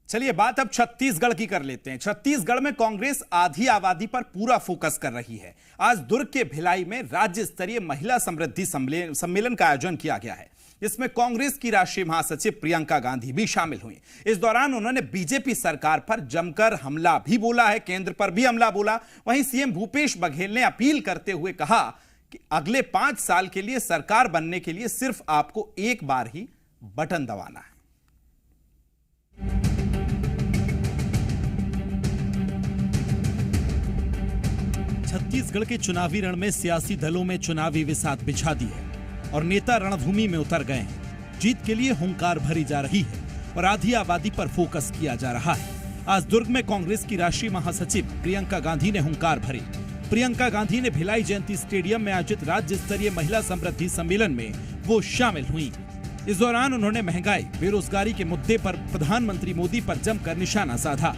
चलिए बात अब छत्तीसगढ़ की कर लेते हैं। छत्तीसगढ़ में कांग्रेस आधी आबादी पर पूरा फोकस कर रही है। आज दुर्ग के भिलाई में राज्य स्तरीय महिला समृद्धि सम्मेलन का आयोजन किया गया है। इसमें कांग्रेस की राष्ट्रीय महासचिव प्रियंका गांधी भी शामिल हुई। इस दौरान उन्होंने बीजेपी सरकार पर जमकर हमला भी बोला है, केंद्र पर भी हमला बोला। वहीं सीएम भूपेश बघेल ने अपील करते हुए कहा कि अगले 5 साल के लिए सरकार बनने के लिए सिर्फ आपको एक बार ही बटन दबाना है। छत्तीसगढ़ के चुनावी रण में सियासी दलों में चुनावी विसात बिछा दी है और नेता रणभूमि में उतर गए हैं। जीत के लिए हुंकार भरी जा रही है और आधी आबादी पर फोकस किया जा रहा है। आज दुर्ग में कांग्रेस की राष्ट्रीय महासचिव प्रियंका गांधी ने हुंकार भरे। प्रियंका गांधी ने भिलाई जयंती स्टेडियम में आयोजित राज्य स्तरीय महिला समृद्धि सम्मेलन में वो शामिल हुई। इस दौरान उन्होंने महंगाई, बेरोजगारी के मुद्दे पर प्रधानमंत्री मोदी पर जमकर निशाना साधा।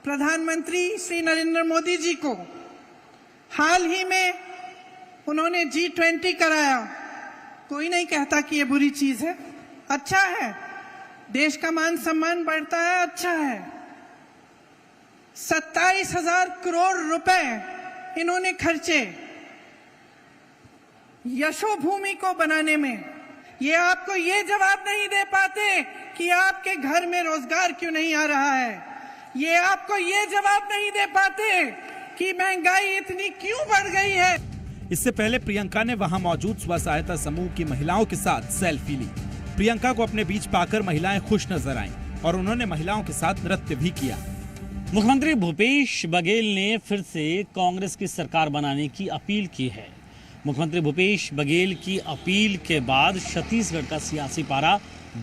प्रधानमंत्री श्री नरेंद्र मोदी जी को हाल ही में उन्होंने G20 कराया। कोई नहीं कहता कि ये बुरी चीज है, अच्छा है, देश का मान सम्मान बढ़ता है, अच्छा है। 27,000 करोड़ रुपए इन्होंने खर्चे यशोभूमि को बनाने में। ये आपको ये जवाब नहीं दे पाते कि आपके घर में रोजगार क्यों नहीं आ रहा है। ये आपको ये जवाब नहीं दे पाते कि महंगाई इतनी क्यों बढ़ गई है। इससे पहले प्रियंका ने वहां मौजूद स्व सहायता समूह की महिलाओं के साथ सेल्फी ली। प्रियंका को अपने बीच पाकर महिलाएं खुश नजर आईं और उन्होंने महिलाओं के साथ नृत्य भी किया। मुख्यमंत्री भूपेश बघेल ने फिर से कांग्रेस की सरकार बनाने की अपील की है। मुख्यमंत्री भूपेश बघेल की अपील के बाद छत्तीसगढ़ का सियासी पारा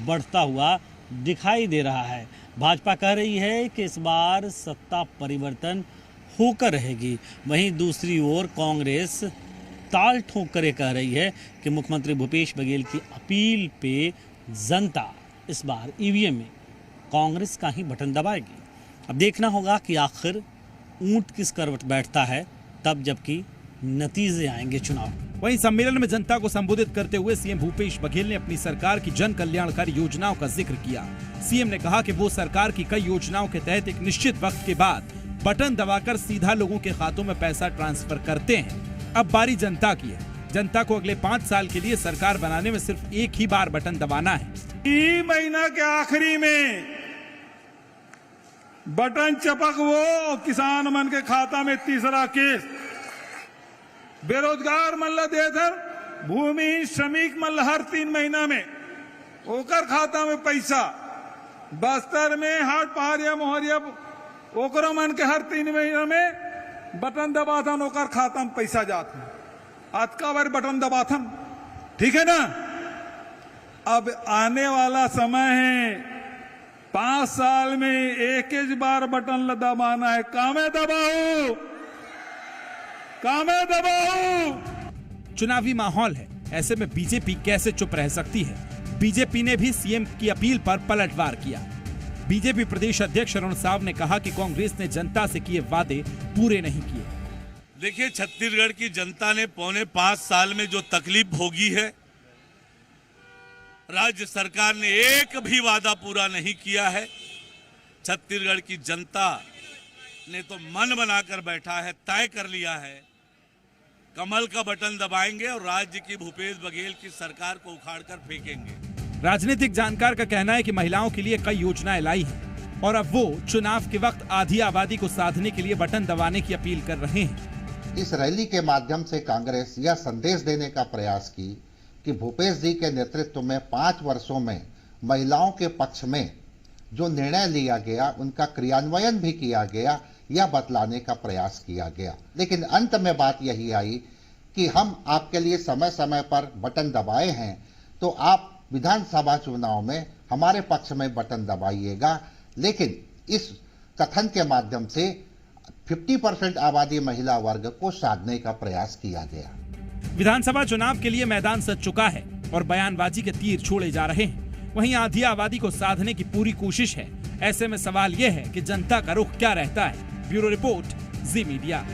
बढ़ता हुआ दिखाई दे रहा है। भाजपा कह रही है कि इस बार सत्ता परिवर्तन होकर रहेगी। वहीं दूसरी ओर कांग्रेस ताल ठोक कर कह रही है कि मुख्यमंत्री भूपेश बघेल की अपील पे जनता इस बार ईवीएम में कांग्रेस का ही बटन दबाएगी। अब देखना होगा कि आखिर ऊंट किस करवट बैठता है, तब जबकि नतीजे आएंगे चुनाव। वहीं सम्मेलन में जनता को संबोधित करते हुए सीएम भूपेश बघेल ने अपनी सरकार की जन कल्याणकारी योजनाओं का जिक्र किया। सीएम ने कहा कि वो सरकार की कई योजनाओं के तहत एक निश्चित वक्त के बाद बटन दबाकर सीधा लोगों के खातों में पैसा ट्रांसफर करते हैं। अब बारी जनता की है। जनता को अगले 5 साल के लिए सरकार बनाने में सिर्फ एक ही बार बटन दबाना है। 3 महीना के आखिरी में बटन चपक वो किसान मन के खाता में तीसरा केस, बेरोजगार मल्ल देधर भूमि श्रमिक मल्ल हर 3 महीना में ओकर खाता में पैसा, बस्तर में हाट पहाड़िया मोहरिया ओकरो मन के हर 3 महीना में बटन दबाथन, ओकर खाता में पैसा जाता है। आज का बार बटन दबाथन, ठीक है ना। अब आने वाला समय है, 5 साल में एक बार बटन दबाना है। कामे दबाओ, कामे दबाओ। चुनावी माहौल है, ऐसे में बीजेपी कैसे चुप रह सकती है। बीजेपी ने भी सीएम की अपील पर पलटवार किया। बीजेपी प्रदेश अध्यक्ष अरुण साव ने कहा कि कांग्रेस ने जनता से किए वादे पूरे नहीं किए। देखिए, छत्तीसगढ़ की जनता ने पौने 5 साल में जो तकलीफ भोगी है, राज्य सरकार ने एक भी वादा पूरा नहीं किया है। छत्तीसगढ़ की जनता ने तो मन बनाकर बैठा है, तय कर लिया है, कमल का बटन दबाएंगे और राज्य की भूपेश बघेल की सरकार को उखाड़कर फेंकेंगे। राजनीतिक जानकार का कहना है कि महिलाओं के लिए कई योजनाएं लाई हैं और अब वो चुनाव के वक्त आधी आबादी को साधने के लिए बटन दबाने की अपील कर रहे हैं। इस रैली के माध्यम से कांग्रेस यह संदेश देने का प्रयास की कि भूपेश जी के नेतृत्व में 5 वर्षों में महिलाओं के पक्ष में जो निर्णय लिया गया उनका क्रियान्वयन भी किया गया, यह बतलाने का प्रयास किया गया। लेकिन अंत में बात यही आई कि हम आपके लिए समय समय पर बटन दबाए हैं, तो आप विधानसभा चुनाव में हमारे पक्ष में बटन दबाइएगा। लेकिन इस कथन के माध्यम से 50% आबादी महिला वर्ग को साधने का प्रयास किया गया। विधानसभा चुनाव के लिए मैदान सज चुका है और बयानबाजी के तीर छोड़े जा रहे हैं। वहीं आधी आबादी को साधने की पूरी कोशिश है। ऐसे में सवाल यह है कि जनता का रुख क्या रहता है। ब्यूरो रिपोर्ट, जी मीडिया।